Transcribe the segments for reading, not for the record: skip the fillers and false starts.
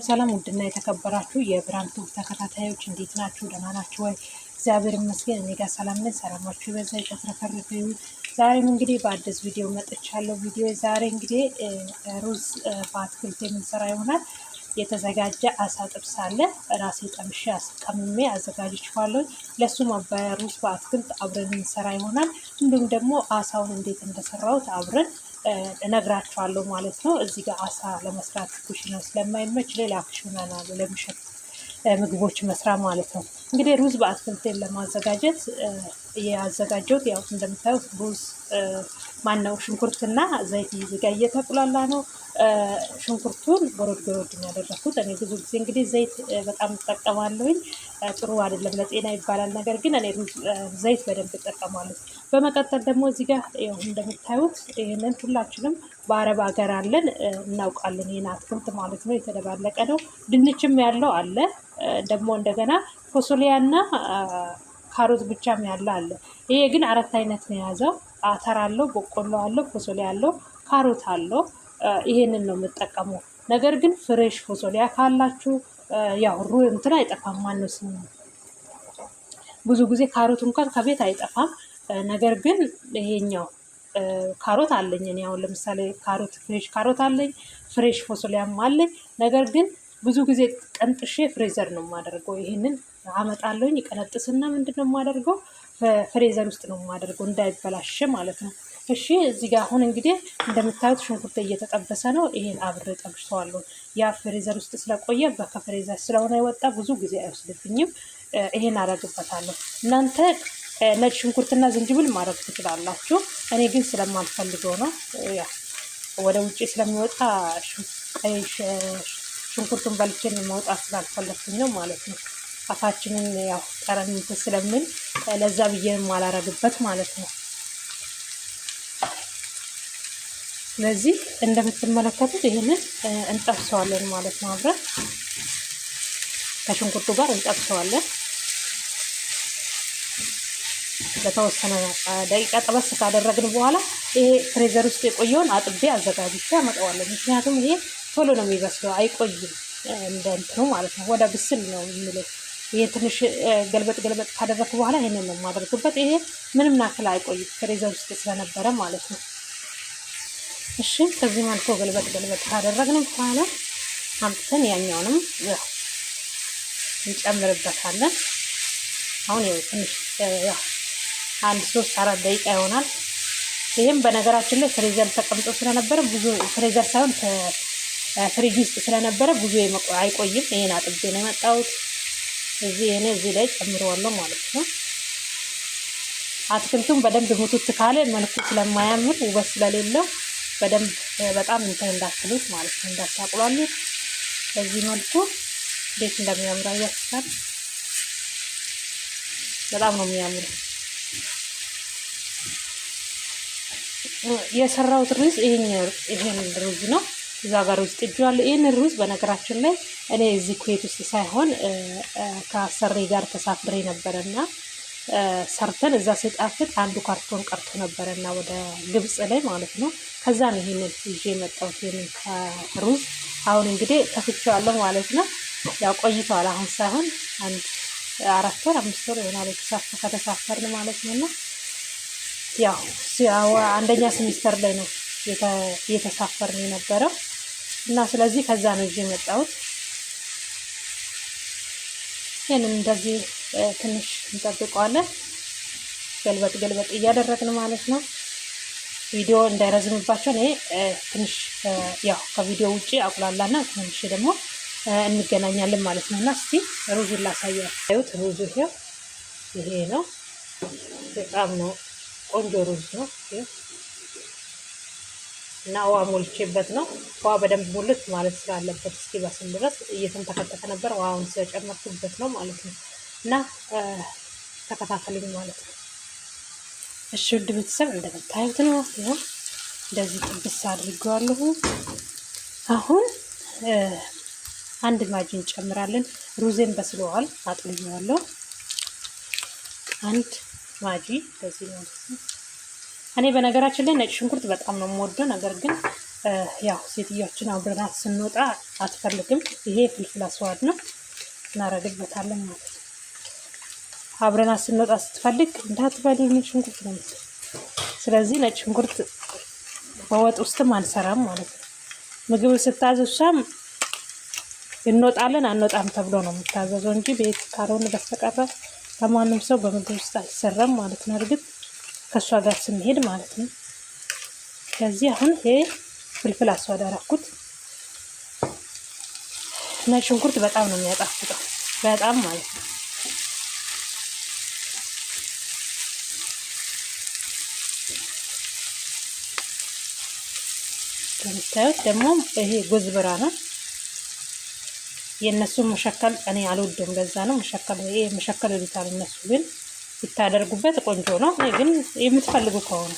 ሰላም ውድና የተከበራችሁ የብርሃን ቱብ ተከታታዮች እንዴት ናችሁ? ደህና ናችሁ ወይ? እግዚአብሔር ይመስገን እኔ ጋር ሰላም ነኝ። ሰላማችሁ ይበዛ የተትረፈረፈ ይሁን። ዛሬም እንግዲህ በአዲስ ቪዲዮ መጥቻለሁ። ዛሬ እንግዲህ ሩዝ በአትክልት የምንሰራ ይሆናል። የተዘጋጀ አሳ ጥብስ አለ። ራሴ ጠምሼ አስቀምሜ አዘጋጅቼዋለሁ። ለሱ ማባያ ሩዝ በአትክልት አብረን እንሰራ ይሆናል። እንዲሁም ደግሞ አሳውን እንዴት እንደሰራሁት አብረን እነግራችኋለሁ ማለት ነው። እዚህ ጋር አሳ ለመስራት ኩሽና ስለማይመች ሌላ ኩሽና ነው ለምሸት ምግቦች መስራት ማለት ነው። እንግዲህ ሩዝ በአትክልት ለማዘጋጀት ያዘጋጀሁት ያው እንደምታዩት ሩዝ ማነው ሽንኩርትና ዘይት ይዝጋ እየተቁላላ ነው። ሽንኩርቱን ጎረድ ጎረድ ያደረኩት እኔ ብዙ ጊዜ እንግዲህ ዘይት በጣም እጠቀማለሁኝ። ጥሩ አይደለም ለጤና ይባላል፣ ነገር ግን እኔ ዘይት በደንብ እጠቀማለሁ። በመቀጠል ደግሞ እዚህ ጋር ያው እንደምታዩት ይሄንን ሁላችንም በአረብ ሀገር አለን እናውቃለን። ይሄን አትክልት ማለት ነው የተደባለቀ ነው። ድንችም ያለው አለ፣ ደግሞ እንደገና ፎሶሊያና ካሮት ብቻም ያለ አለ። ይሄ ግን አራት አይነት ነው የያዘው። አተር አለው፣ በቆሎ አለው፣ ፎሶሊያ አለው፣ ካሮት አለው። ይሄንን ነው የምጠቀመው። ነገር ግን ፍሬሽ ፎሶሊያ ካላችሁ ያው እንትን አይጠፋም። ማነው ስሙ ብዙ ጊዜ ካሮት እንኳን ከቤት አይጠፋም። ነገር ግን ይሄኛው ካሮት አለኝ እኔ አሁን ለምሳሌ ካሮት ፍሬሽ ካሮት አለኝ፣ ፍሬሽ ፎሶሊያም አለኝ። ነገር ግን ብዙ ጊዜ ቀንጥሼ ፍሬዘር ነው የማደርገው። ይሄንን አመጣለሁኝ ቀነጥስና ምንድነው የማደርገው ፍሬዘር ውስጥ ነው የማደርገው እንዳይበላሽ ማለት ነው። እሺ እዚህ ጋር አሁን እንግዲህ እንደምታዩት ሽንኩርት እየተጠበሰ ነው። ይሄን አብሬ ጠብሰዋለሁ። ያ ፍሬዘር ውስጥ ስለቆየ በከፍሬዘር ስለሆነ የወጣ ብዙ ጊዜ አይወስድብኝም። ይሄን አደርግበታለሁ። እናንተ ነጭ ሽንኩርትና ዝንጅብል ማድረግ ትችላላችሁ። እኔ ግን ስለማልፈልገው ነው፣ ያ ወደ ውጪ ስለሚወጣ ሽንኩርቱን በልቼን ማውጣት ስላልፈለኩኝ ነው ማለት ነው። አፋችንን ያው ጠረን ስለምን ለዛ ብዬ ማላረግበት ማለት ነው። ስለዚህ እንደምትመለከቱት ይሄንን እንጠብሰዋለን ማለት ነው። አብረን ከሽንኩርቱ ጋር እንጠብሰዋለን። ለተወሰነ ደቂቃ ጠበስ ካደረግን በኋላ ይሄ ፍሬዘር ውስጥ የቆየውን አጥቤ አዘጋጅቼ አመጣዋለሁ። ምክንያቱም ይሄ ቶሎ ነው የሚበስለው፣ አይቆይም እንደ እንትኑ ማለት ነው። ወደ ብስል ነው የሚለው። ይሄ ትንሽ ገልበጥ ካደረግኩ በኋላ ይሄንን ነው የማደርግበት። ይሄ ምንም ናክል አይቆይም ፍሬዘር ውስጥ ስለነበረ ማለት ነው። እሺ ከዚህ መልኩ ገልበጥ ካደረግን በኋላ አምጥተን ያኛውንም እንጨምርበታለን። አሁን ይኸው ትንሽ ያው 1-3-4 ደቂቃ ይሆናል። ይሄም በነገራችን ላይ ፍሬዘር ተቀምጦ ስለነበረ ብዙ ፍሬዘር ሳይሆን ፍሪጅ ውስጥ ስለነበረ ብዙ አይቆይም። ይሄን አጥቤ ነው የመጣሁት። እዚህ ላይ ጨምረዋለሁ ማለት ነው። አትክልቱን በደንብ ሙቱት ካለ መልኩ ስለማያምር ውበት ስለሌለው በደንብ በጣም እንትን እንዳትሉት ማለት ነው፣ እንዳታቁላሉት። በዚህ መልኩ እንዴት እንደሚያምር አያችሁት? በጣም ነው የሚያምረው። የሰራሁት ሩዝ ይሄን ሩዝ ነው። እዛ ጋር ውስጥ እጇል። ይሄን ሩዝ በነገራችን ላይ እኔ እዚህ ኩዌት ውስጥ ሳይሆን ከአሰሪ ጋር ተሳፍሬ ነበረና ሰርተን እዛ ሲጣፍጥ አንዱ ካርቶን ቀርቶ ነበረና ወደ ግብጽ ላይ ማለት ነው። ከዛ ነው ይሄንን ይዤ የመጣሁት ይሄንን ከሩዝ። አሁን እንግዲህ ከፍቼዋለሁ ማለት ነው። ያው ቆይቷል። አሁን ሳይሆን 4 ወር 5 ወር ይሆናል ከተሳፈርን ማለት ነው። ያው አንደኛ ሴሚስተር ላይ ነው የተሳፈርን የነበረው እና ስለዚህ ከዛ ነው ይዤ የመጣሁት። ይሄንን እንደዚህ ትንሽ እንጠብቀዋለን። ገልበጥ እያደረግን ማለት ነው። ቪዲዮ እንዳይረዝምባቸው እኔ ትንሽ ያው ከቪዲዮ ውጪ አቁላላና ትንሽ ደግሞ እንገናኛለን ማለት ነው። እና እስቲ ሩዙን ላሳያችሁ። ሩዙ ይሄ ነው። በጣም ነው ቆንጆ ሩዝ ነው እና ውሃ ሞልቼበት ነው። ውሃ በደንብ ሙልት ማለት ስላለበት እስኪበስል ድረስ እየተንተከተከ ነበር። ውሃውን ስለጨመርኩበት ነው ማለት ነው። እና ተከታተሉኝ ማለት ነው። እሺ ውድ ቤተሰብ እንደምታዩት ነው። እንደዚህ ጥብስ አድርገዋለሁ። አሁን አንድ ማጂ እንጨምራለን። ሩዜን በስለዋል፣ አጥልየዋለሁ። አንድ ማጂ እንደዚህ ነው። እኔ በነገራችን ላይ ነጭ ሽንኩርት በጣም ነው የምወደው። ነገር ግን ያው ሴትዮችን አብረናት ስንወጣ አትፈልግም። ይሄ ፍልፍል አስዋድ ነው እናረግበታለን ማለት ነው። አብረናት ስንወጣ ስትፈልግ እንዳትበሉ ነጭ ሽንኩርት ነው። ስለዚህ ነጭ ሽንኩርት በወጥ ውስጥም አንሰራም ማለት ነው። ምግብ ስታዝ እሷም እንወጣለን አንወጣም ተብሎ ነው የምታዘዘው እንጂ ቤት ካልሆነ በስተቀር ከማንም ሰው በምግብ ውስጥ አይሰራም ማለት ነው። እርግጥ ከእሷ ጋር ስንሄድ ማለት ነው። ስለዚህ አሁን ይሄ ፍልፍል አስዋድ አደረኩት። ነጭ ሽንኩርት በጣም ነው የሚያጣፍጠው፣ በጣም ማለት ነው። እንደምታዩት ደግሞ ይሄ ጉዝብራ ነው። የነሱ መሸከል እኔ አልወድም፣ በዛ ነው መሸከል። ይሄ መሸከል ይሉታል እነሱ፣ ግን ብታደርጉበት ቆንጆ ነው። ግን የምትፈልጉ ከሆነ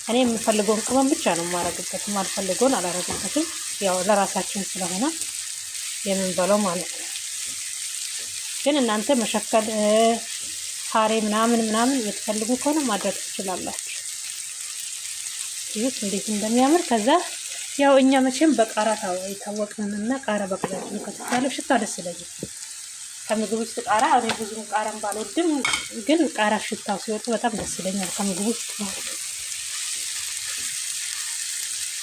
እኔ የምፈልገውን ቅመም ብቻ ነው የማረግበት፣ የማልፈልገውን አላረግበትም። ያው ለራሳችን ስለሆነ የምንበለው ማለት ነው። ግን እናንተ መሸከል ካሬ ምናምን የምትፈልጉ ከሆነ ማድረግ ትችላላችሁ። ይሁት እንዴት እንደሚያምር። ከዛ ያው እኛ መቼም በቃራ የታወቅንና ቃራ በቅዳችን ከተቻለ ሽታ ደስ ይለኛል። ከምግብ ውስጥ ቃራ እኔ ብዙም ቃራም ባልወድም፣ ግን ቃራ ሽታው ሲወጡ በጣም ደስ ይለኛል ከምግብ ውስጥ ማለት ነው።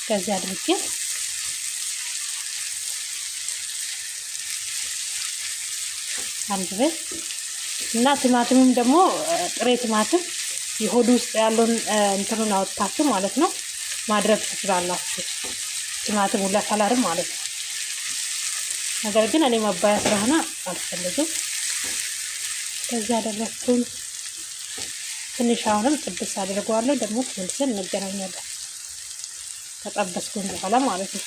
ከዚህ አድርጌ አንድ ላይ እና ቲማቲምም ደግሞ ጥሬ ቲማቲም የሆዱ ውስጥ ያለውን እንትኑን አወጣችሁ ማለት ነው ማድረግ ትችላላችሁ። ቲማቲም ሁላ ከለርም ማለት ነው። ነገር ግን እኔ መባያ ስለሆነ አልፈልግም። ከዚህ አደረኩኝ። ትንሽ አሁንም ጥብስ አድርገዋለሁ። ደግሞ ተመልሰን እንገናኛለን ከጠበስኩኝ በኋላ ማለት ነው።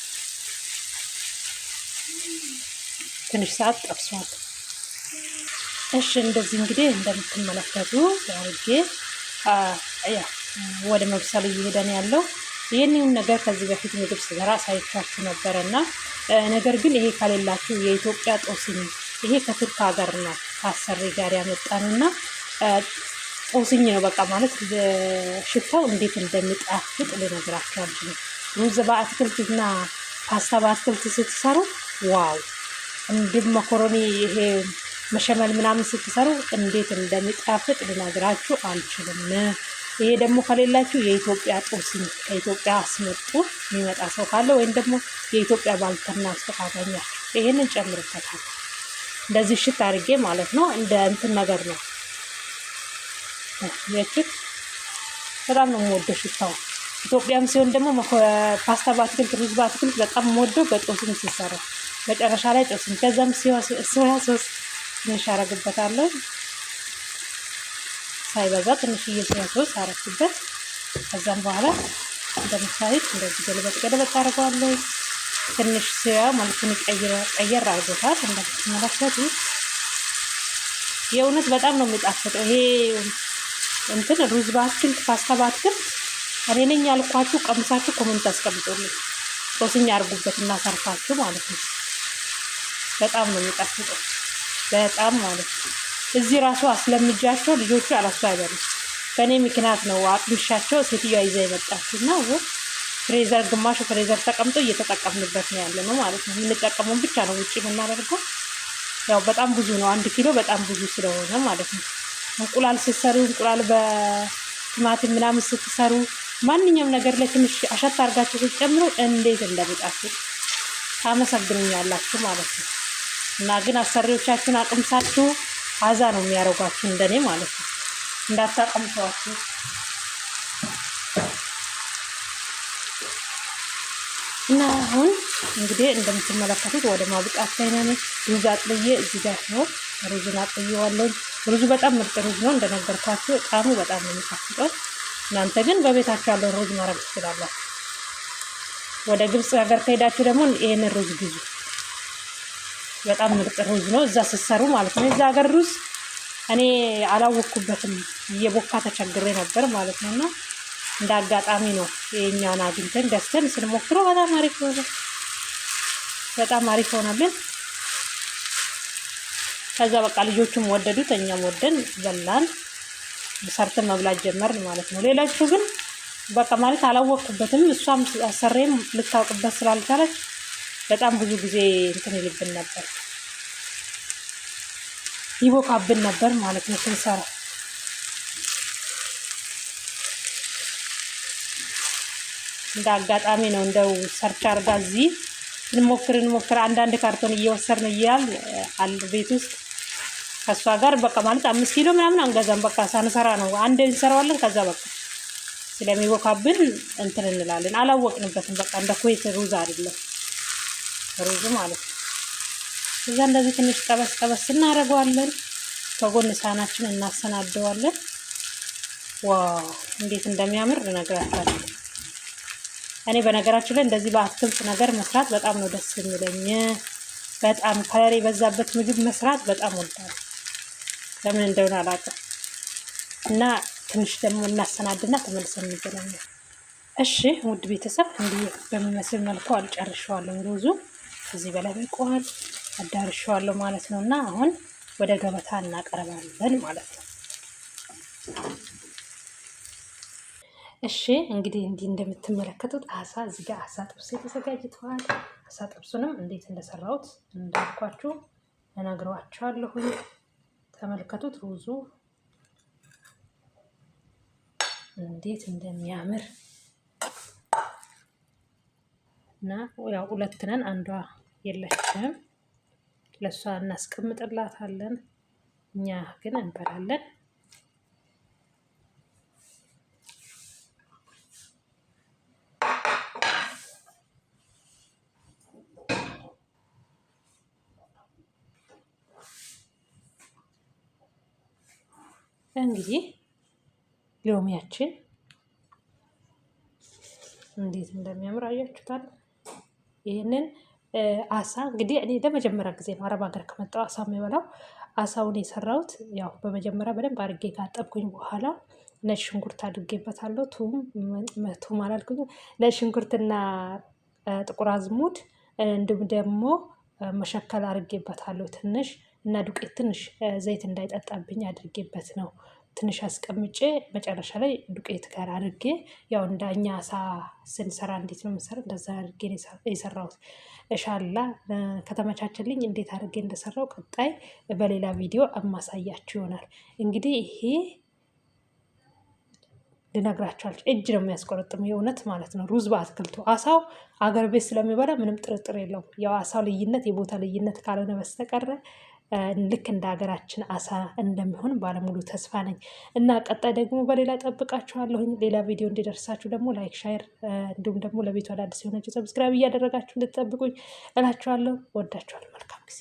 ትንሽ ሰዓት ጠብሷል። እሺ እንደዚህ እንግዲህ እንደምትመለከቱ አድርጌ ወደ መብሰል እየሄደ ነው ያለው። ይህንን ነገር ከዚህ በፊት ምግብ ስሰራ ሳይቻችሁ ነበርና ነገር ግን ይሄ ከሌላችሁ የኢትዮጵያ ጦስኝ፣ ይሄ ከቱርክ ሀገር ነው ከአሰሪ ጋር ያመጣንና ጦስኝ ነው በቃ ማለት ሽታው እንዴት እንደሚጣፍጥ ልነግራችሁ አልችልም። ሩዝ በአትክልትና ፓስታ በአትክልት ስትሰሩ ዋው! እንዲህ መኮሮኒ ይሄ መሸመል ምናምን ስትሰሩ እንዴት እንደሚጣፍጥ ልነግራችሁ አልችልም። ይሄ ደግሞ ከሌላችሁ የኢትዮጵያ ጦስኝ ከኢትዮጵያ አስመጡ የሚመጣ ሰው ካለ ወይም ደግሞ የኢትዮጵያ ባልትና አስተካካኛ ይሄንን ጨምርበታል። እንደዚህ ሽት አድርጌ ማለት ነው። እንደ እንትን ነገር ነው ያችት በጣም ነው የምወደው ሽታው። ኢትዮጵያም ሲሆን ደግሞ ፓስታ በአትክልት ሩዝ በአትክልት በጣም የምወደው በጦስኝ ሲሰራ መጨረሻ ላይ ጦስኝ፣ ከዛም ሶያ ሶስ ትንሽ አረግበታለሁ። ሳይበዛ ትንሽዬ ሶያ ሶስ አረግበት። ከዛም በኋላ እንደምታዩት እንደዚህ ገለበጥ አድርገዋለሁ። ትንሽ ሶያ መልኩን ቀየር አድርጎታል። እንደምትመለከቱት የእውነት በጣም ነው የሚጣፍጠው። ይሄ እንትን ሩዝ በአትክልት ፓስታ በአትክልት እኔ ነኝ ያልኳችሁ። ቀምሳችሁ ኮሜንት አስቀምጡልኝ። ጦስኝ አድርጉበት እና ሰርታችሁ ማለት ነው። በጣም ነው የሚጣፍጠው በጣም ማለት ነው። እዚህ ራሱ አስለምጃቸው ልጆቹ አላሱ አይበሉም። በእኔ ምክንያት ነው አጥምሻቸው ሴትዮዋ ይዛ የመጣችና ፍሬዘር ግማሹ ፍሬዘር ተቀምጦ እየተጠቀምንበት ነው ያለ ነው ማለት ነው። የምንጠቀመውን ብቻ ነው ውጭ የምናደርገው። ያው በጣም ብዙ ነው፣ 1 ኪሎ በጣም ብዙ ስለሆነ ማለት ነው። እንቁላል ስትሰሩ እንቁላል በቲማቲም ምናምን ስትሰሩ ማንኛውም ነገር ላይ ትንሽ አሸት አድርጋችሁ ስትጨምሩ እንዴት እንደሚጣፍጥ ታመሰግኑኛላችሁ ማለት ነው። እና ግን አሰሪዎቻችሁን አቅምሳችሁ አዛ ነው የሚያደርጓችሁ እንደኔ ማለት ነው። እንዳታቀምሷችሁ። እና አሁን እንግዲህ እንደምትመለከቱት ወደ ማብቃት ላይ ነን። ሩዝ አጥልዬ እዚህ ጋር ነው ሩዙን አጥልዬዋለሁ። ሩዙ በጣም ምርጥ ሩዝ ነው እንደነገርኳችሁ፣ ጣዕሙ በጣም ነው የሚጣፍጠው። እናንተ ግን በቤታችሁ ያለውን ሩዝ ማድረግ ትችላላችሁ። ወደ ግብጽ ሀገር ከሄዳችሁ ደግሞ ይሄንን ሩዝ ግዙ። በጣም ምርጥ ሩዝ ነው እዛ ስትሰሩ ማለት ነው። እዛ ሀገር ሩዝ እኔ አላወቅኩበትም፣ እየቦካ ተቸግሬ ነበር ማለት ነውና እንደ አጋጣሚ ነው የኛውን አግኝተን ገዝተን ስንሞክረው በጣም አሪፍ ሆነ። በጣም አሪፍ ሆነልን። ከዛ በቃ ልጆቹም ወደዱት፣ እኛም ወደን በላን፣ ሰርተን መብላት ጀመርን ማለት ነው። ሌሎቹ ግን በቃ ማለት አላወቅኩበትም። እሷም አሰሬም ልታውቅበት ስላልቻለች በጣም ብዙ ጊዜ እንትን ይልብን ነበር፣ ይቦካብን ነበር ማለት ነው ስንሰራ። እንደ አጋጣሚ ነው እንደው ሰርች አርጋ እዚህ እንሞክር አንዳንድ ካርቶን እየወሰድን እያል አለ ቤት ውስጥ ከሷ ጋር በቃ ማለት 5 ኪሎ ምናምን አንገዛም። በቃ ሳንሰራ ነው አንዴ እንሰራዋለን። ከዛ በቃ ስለሚቦካብን እንትን እንላለን። አላወቅንበትም። በቃ እንደ ኩዌት ሩዝ አይደለም ሩዝ ማለት ነው። እዛ እንደዚህ ትንሽ ጠበስ እናደርገዋለን። ከጎን ሳህናችን እናሰናደዋለን። ዋው እንዴት እንደሚያምር ልነግራችኋለሁ። እኔ በነገራችን ላይ እንደዚህ በአትክልት ነገር መስራት በጣም ነው ደስ የሚለኝ። በጣም ከለር የበዛበት ምግብ መስራት በጣም ወዳለሁ። ለምን እንደሆነ አላውቅም። እና ትንሽ ደግሞ እናሰናድና ተመልሰን እንገናኛለን። እሺ ውድ ቤተሰብ እንዲህ በሚመስል መልኩ አልጨርሻለሁ። ሩዙ እዚህ በላይ በቋል አዳርሻለሁ ማለት ነው። እና አሁን ወደ ገበታ እናቀርባለን ማለት ነው። እሺ እንግዲህ እንዲህ እንደምትመለከቱት አሳ እዚህ ጋር አሳ ጥብስ ተዘጋጅቷል። አሳ ጥብሱንም እንዴት እንደሰራሁት እንዳልኳችሁ እነግራችኋለሁ። ተመልከቱት ሩዙ እንዴት እንደሚያምር እና ያው ሁለት ነን፣ አንዷ የለችም። ለሷ እናስቀምጥላታለን፣ እኛ ግን እንበላለን። እንግዲህ ሎሚያችን እንዴት እንደሚያምር አያችሁታል። ይሄንን አሳ እንግዲህ እኔ ለመጀመሪያ ጊዜ ነው አረብ ሀገር ከመጣሁ አሳ የሚበላው። አሳውን የሰራሁት ያው በመጀመሪያ በደንብ አድርጌ ካጠብኩኝ በኋላ ነጭ ሽንኩርት አድርጌበታለሁ። ቱም አላልኩኝ። ነጭ ሽንኩርትና ጥቁር አዝሙድ እንዲሁም ደግሞ መሸከል አድርጌበታለሁ ትንሽ እና ዱቄት ትንሽ ዘይት እንዳይጠጣብኝ አድርጌበት ነው ትንሽ አስቀምጬ መጨረሻ ላይ ዱቄት ጋር አድርጌ ያው እንደኛ አሳ ስንሰራ እንዴት ነው የምንሰራው እንደዛ አድርጌ የሰራሁት። ኢንሻአላ ከተመቻቸልኝ እንዴት አድርጌ እንደሰራው ቀጣይ በሌላ ቪዲዮ አማሳያችሁ ይሆናል። እንግዲህ ይሄ ልነግራችኋል እጅ ነው የሚያስቆረጥም የእውነት ማለት ነው። ሩዝ በአትክልቱ አሳው አገር ቤት ስለሚበላ ምንም ጥርጥር የለውም። ያው አሳው ልዩነት የቦታ ልዩነት ካልሆነ በስተቀር ልክ እንደ ሀገራችን አሳ እንደሚሆን ባለሙሉ ተስፋ ነኝ። እና ቀጣይ ደግሞ በሌላ ጠብቃችኋለሁኝ። ሌላ ቪዲዮ እንዲደርሳችሁ ደግሞ ላይክ፣ ሻየር እንዲሁም ደግሞ ለቤቱ አዳዲስ የሆናችሁ ሰብስክራይብ እያደረጋችሁ እንድትጠብቁኝ እላችኋለሁ። ወዳችኋለሁ። መልካም ጊዜ